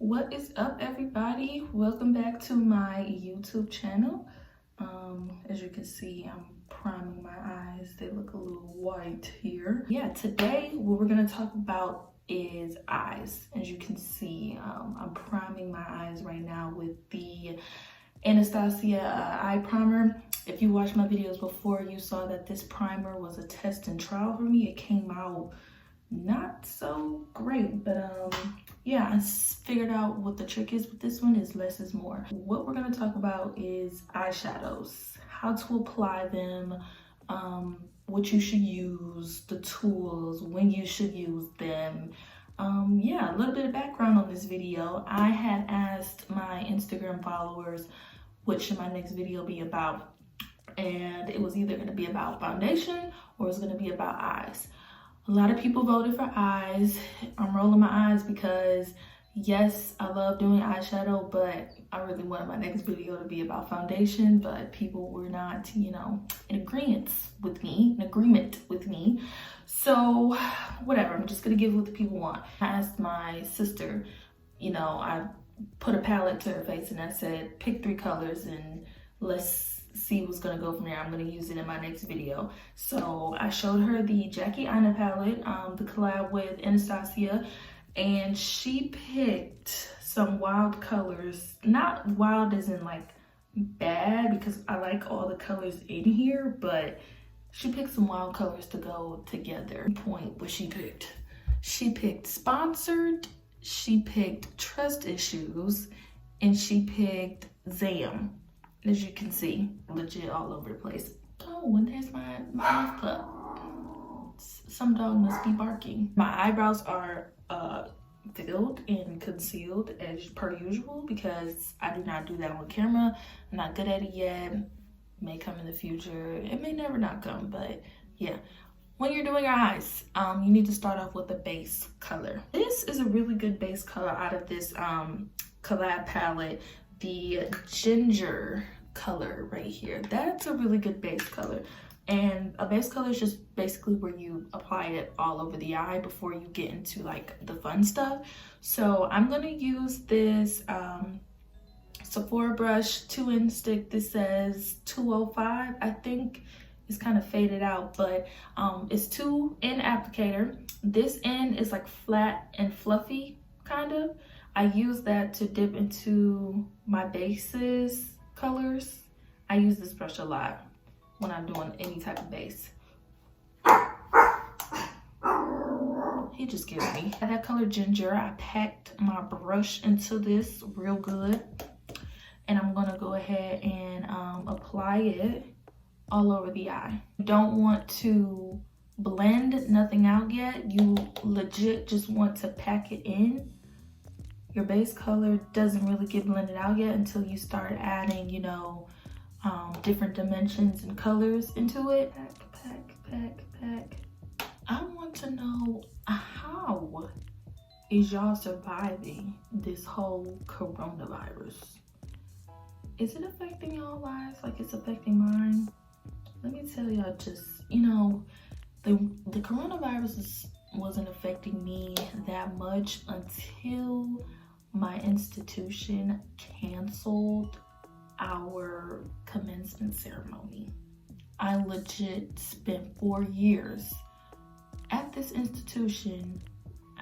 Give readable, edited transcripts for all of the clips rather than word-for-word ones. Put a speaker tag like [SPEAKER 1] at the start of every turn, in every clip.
[SPEAKER 1] What is up, everybody? Welcome back to my YouTube channel. As you can see, I'm priming my eyes. They look a little white here. Yeah, today what we're gonna talk about is eyes. As you can see, I'm priming my eyes right now with the Anastasia Eye Primer. If you watched my videos before, you saw that this primer was a test and trial for me. It came out not so great, but yeah, I figured out what the trick is with this one is less is more. What we're going to talk about is eyeshadows, how to apply them, what you should use, the tools, when you should use them. Yeah, a little bit of background on this video. I had asked my Instagram followers what should my next video be about, and it was either going to be about foundation or it's going to be about eyes. A lot of people voted for eyes. I'm rolling my eyes because yes, I love doing eyeshadow, but I really wanted my next video to be about foundation, but people were not, in agreement with me. So whatever, I'm just gonna give what the people want. I asked my sister, I put a palette to her face and I said, pick 3 colors and let's see what's gonna go from there. I'm gonna use it in my next video. So I showed her the Jackie AINA palette, the collab with Anastasia, and she picked some wild colors. Not wild as in like bad, because I like all the colors in here, but she picked some wild colors to go together. Point what she picked. She picked Sponsored, she picked Trust Issues, and she picked Zam. As you can see, legit all over the place. Oh, and there's my love pup. Some dog must be barking. My eyebrows are filled and concealed as per usual because I do not do that on camera. I'm not good at it yet. May come in the future. It may never not come, but yeah. When you're doing your eyes, you need to start off with a base color. This is a really good base color out of this collab palette. The ginger color right here, that's a really good base color. And a base color is just basically where you apply it all over the eye before you get into like the fun stuff. So I'm going to use this Sephora Brush 2-in stick. This says 205. I think it's kind of faded out, but it's 2-in applicator. This end is like flat and fluffy kind of. I use that to dip into my bases colors. I use this brush a lot when I'm doing any type of base. He just gives me that color ginger. I packed my brush into this real good, and I'm gonna go ahead and apply it all over the eye. You don't want to blend nothing out yet. You legit just want to pack it in. Your base color doesn't really get blended out yet until you start adding, different dimensions and colors into it. Pack. I want to know, how is y'all surviving this whole coronavirus? Is it affecting y'all lives like it's affecting mine? Let me tell y'all, just, the coronavirus wasn't affecting me that much until my institution canceled our commencement ceremony. I legit spent 4 years at this institution.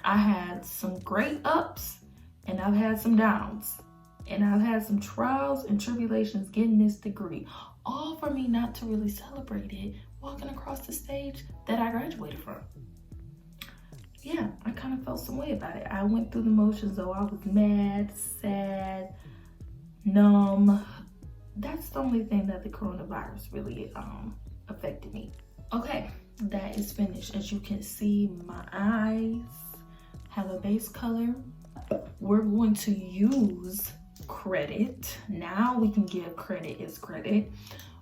[SPEAKER 1] I had some great ups and I've had some downs, and I've had some trials and tribulations getting this degree, all for me not to really celebrate it walking across the stage that I graduated from. Yeah, I kind of felt some way about it. I went through the motions though. I was mad, sad, numb. That's the only thing that the coronavirus really affected me. Okay, that is finished. As you can see, my eyes have a base color. We're going to use credit. Now we can give credit as credit.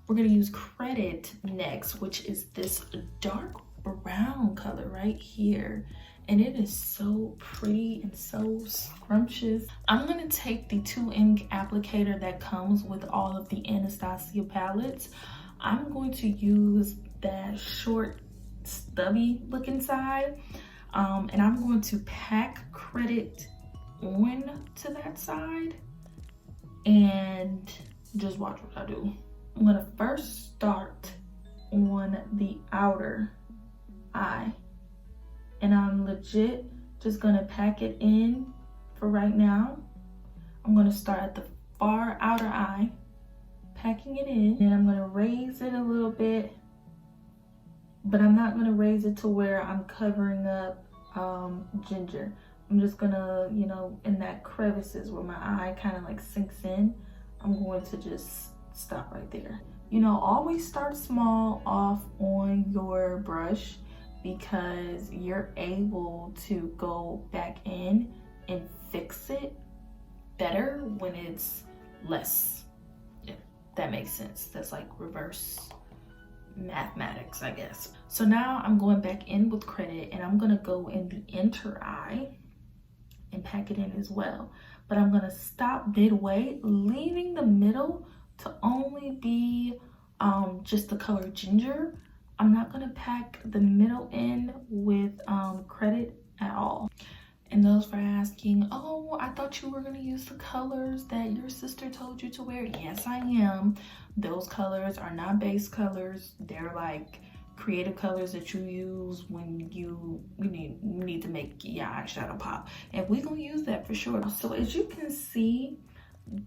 [SPEAKER 1] We're going to use credit next, which is this dark brown color right here, and it is so pretty and so scrumptious. I'm going to take the 2-in applicator that comes with all of the Anastasia palettes. I'm going to use that short stubby looking side, and I'm going to pack credit on to that side, and just watch what I do. I'm gonna first start on the outer eye, and I'm legit just gonna pack it in for right now. I'm gonna start at the far outer eye, packing it in, and I'm gonna raise it a little bit, but I'm not gonna raise it to where I'm covering up ginger. I'm just gonna, you know, in that crevices where my eye kind of like sinks in, I'm going to just stop right there. You know, always start small off on your brush, because you're able to go back in and fix it better when it's less. If that makes sense. That's like reverse mathematics, I guess. So now I'm going back in with credit, and I'm gonna go in the inner eye and pack it in as well. But I'm gonna stop midway, leaving the middle to only be just the color ginger. I'm not gonna pack the middle in with credit at all. And those for asking, oh, I thought you were gonna use the colors that your sister told you to wear. Yes, I am. Those colors are not base colors. They're like creative colors that you use when you need to make your eyeshadow pop. And we're gonna use that for sure. So as you can see,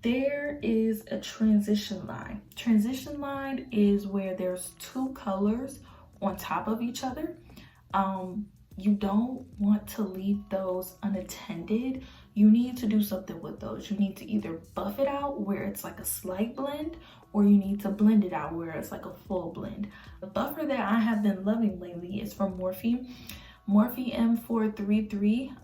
[SPEAKER 1] there is a transition line. Transition line is where there's two colors on top of each other. You don't want to leave those unattended. You need to do something with those. You need to either buff it out where it's like a slight blend, or you need to blend it out where it's like a full blend. The buffer that I have been loving lately is from Morphe M433.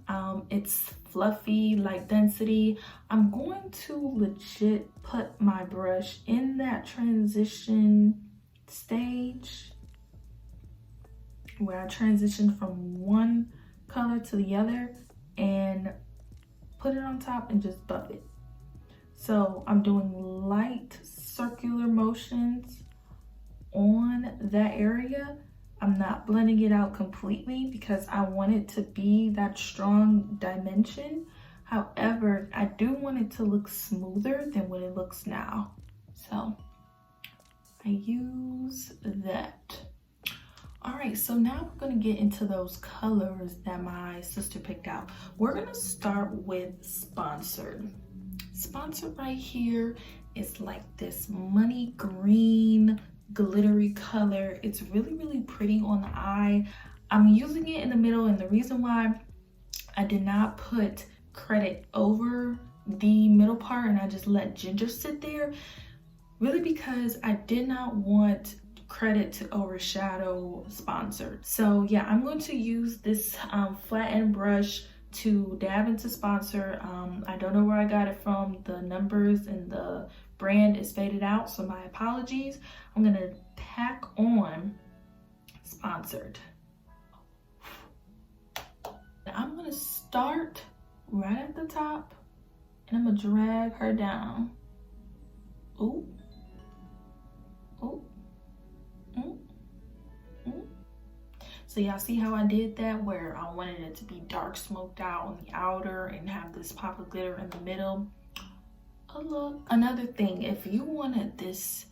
[SPEAKER 1] It's fluffy, light density. I'm going to legit put my brush in that transition stage where I transition from one color to the other and put it on top and just buff it. So I'm doing light circular motions on that area. I'm not blending it out completely because I want it to be that strong dimension. However, I do want it to look smoother than what it looks now. So I use that. All right, so now we're gonna get into those colors that my sister picked out. We're gonna start with Sponsored. Sponsored right here is like this money green glittery color. It's really, really pretty on the eye. I'm using it in the middle, and the reason why I did not put credit over the middle part and I just let ginger sit there, really because I did not want credit to overshadow Sponsored. So yeah, I'm going to use this flat end brush to dab into Sponsored. I don't know where I got it from. The numbers and the brand is faded out, so my apologies. I'm gonna pack on Sponsored. I'm gonna start right at the top and I'm gonna drag her down. Ooh. Ooh. Mm. Mm. So y'all see how I did that, where I wanted it to be dark smoked out on the outer and have this pop of glitter in the middle. Oh look. Another thing, if you wanted this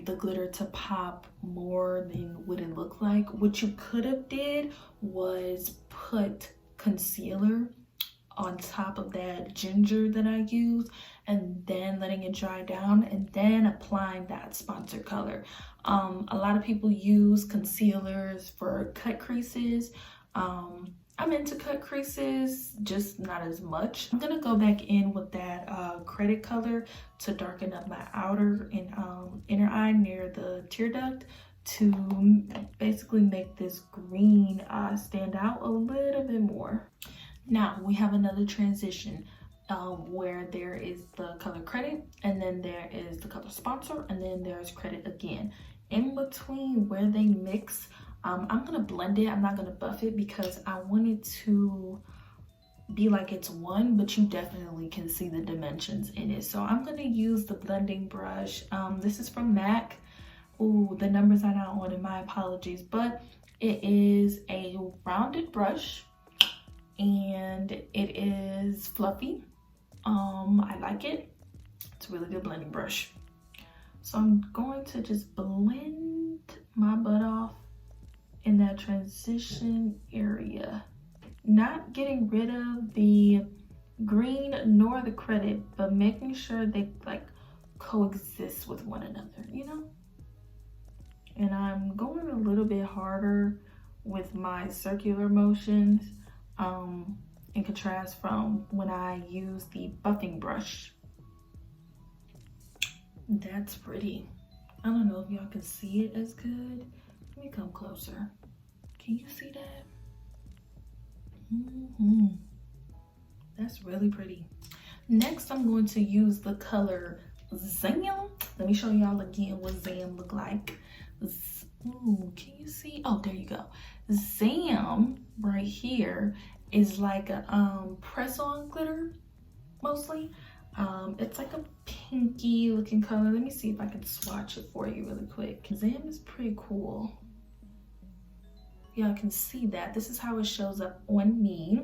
[SPEAKER 1] the glitter to pop more than what it looked like, what you could have did was put concealer on top of that ginger that I used, and then letting it dry down and then applying that Sponsored color. A lot of people use concealers for cut creases. I'm into cut creases, just not as much. I'm gonna go back in with that credit color to darken up my outer and inner eye near the tear duct to basically make this green stand out a little bit more. Now we have another transition where there is the color credit, and then there is the color Sponsor, and then there's credit again. In between where they mix, I'm gonna blend it. I'm not gonna buff it because I want it to be like it's one, but you definitely can see the dimensions in it. So I'm gonna use the blending brush. This is from MAC. Ooh, the numbers are not on it, my apologies, but it is a rounded brush. and it is fluffy. I like it. It's a really good blending brush. So I'm going to just blend my butt off in that transition area. Not getting rid of the green nor the credit, but making sure they like coexist with one another, you know? And I'm going a little bit harder with my circular motions in contrast from when I use the buffing brush. That's pretty. I don't know if y'all can see it as good. Let me come closer. Can you see that? That's really pretty. Next, I'm going to use the color Zam. Let me show y'all again what Zam look like. Ooh, can you see? Oh, there you go. Zam right here is like a press-on glitter, mostly. It's like a pinky looking color. Let me see if I can swatch it for you really quick. Zam is pretty cool. Y'all can see that. This is how it shows up on me.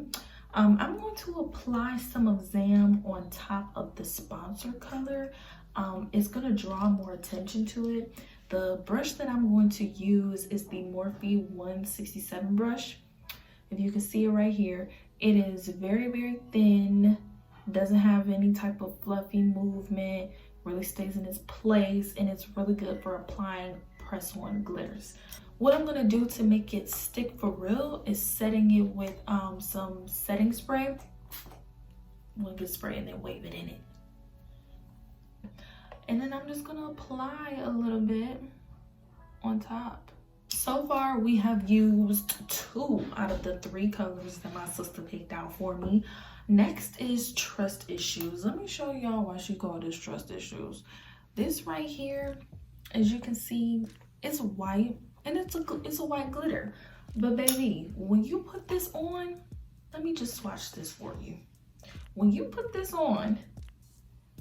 [SPEAKER 1] I'm going to apply some of Zam on top of the sponsor color. It's going to draw more attention to it. The brush that I'm going to use is the Morphe 167 brush. If you can see it right here, it is very, very thin, doesn't have any type of fluffy movement, really stays in its place, and it's really good for applying press-on glitters. What I'm gonna do to make it stick for real is setting it with some setting spray. One good spray and then wave it in it. And then I'm just gonna apply a little bit on top. So far, we have used 2 out of the 3 colors that my sister picked out for me. Next is Trust Issues. Let me show y'all why she called this Trust Issues. This right here, as you can see, it's white and it's a white glitter. But baby, when you put this on, let me just swatch this for you. When you put this on,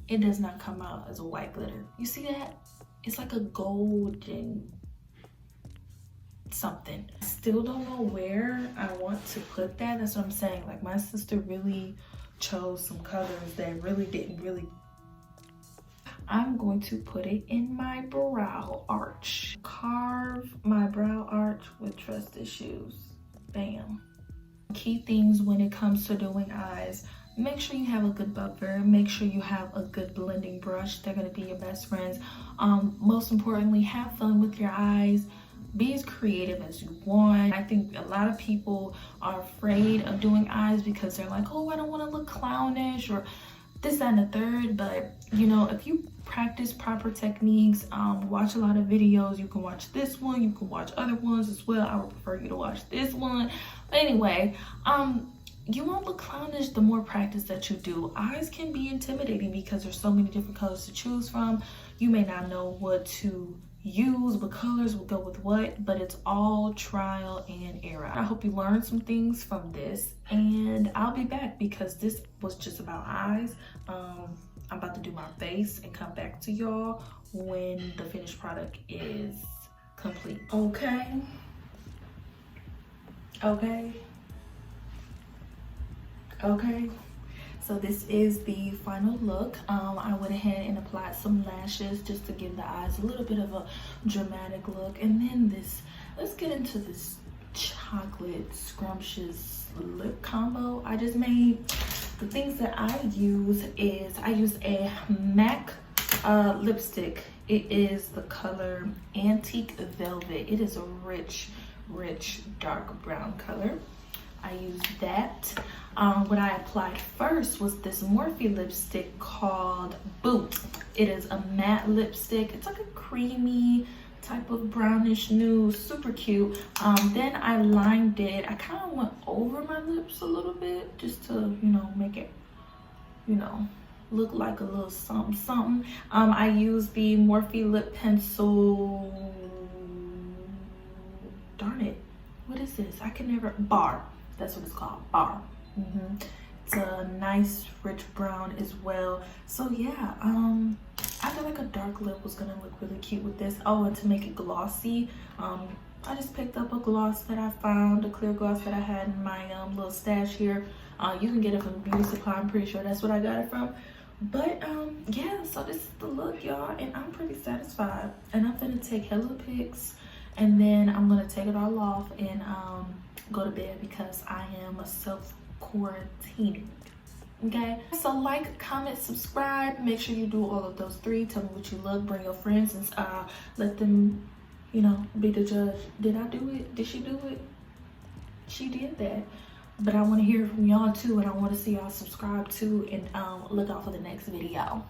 [SPEAKER 1] it does not come out as a white glitter. You see that? It's like a golden something. I still don't know where I want to put that. That's what I'm saying. Like, my sister really chose some colors that really didn't really. I'm going to put it in my brow arch. Carve my brow arch with Trust Issues. Bam. Key things when it comes to doing eyes: make sure you have a good buffer, make sure you have a good blending brush. They're going to be your best friends. Most importantly, have fun with your eyes. Be as creative as you want. I think a lot of people are afraid of doing eyes because they're like, oh, I don't want to look clownish or this, that, and the third. But you know, if you practice proper techniques, watch a lot of videos, you can watch this one, you can watch other ones as well. I would prefer you to watch this one. But anyway, you won't look clownish the more practice that you do. Eyes can be intimidating because there's so many different colors to choose from. You may not know what to use, what colors will go with what, but it's all trial and error. I hope you learned some things from this, and I'll be back because this was just about eyes. I'm about to do my face and come back to y'all when the finished product is complete. Okay. So this is the final look. I went ahead and applied some lashes just to give the eyes a little bit of a dramatic look. And then this, let's get into this chocolate scrumptious lip combo I just made. The things that I use is, I use a MAC lipstick. It is the color Antique Velvet. It is a rich dark brown color. I used that. What I applied first was this Morphe lipstick called Boot. It is a matte lipstick. It's like a creamy type of brownish nude, super cute. Then I lined it. I kind of went over my lips a little bit just to, you know, make it, you know, look like a little something. I used the Morphe Lip Pencil. Darn it. What is this? I can never. Bar. That's what it's called. Bar. It's a nice rich brown as well. So yeah, I feel like a dark lip was gonna look really cute with this. Oh, and to make it glossy, I just picked up a gloss that I found, a clear gloss that I had in my little stash here. You can get it from Beauty Supply. I'm pretty sure that's what I got it from. But yeah, so this is the look, y'all, and I'm pretty satisfied. And I'm gonna take hella pics, and then I'm gonna take it all off and go to bed because I am self-quarantining. Okay, so like, comment, subscribe. Make sure you do all of those three. Tell me what you look. Bring your friends and let them, you know, be the judge. Did I do it? Did she do it? She did that. But I want to hear from y'all too, and I want to see y'all subscribe too, and look out for the next video.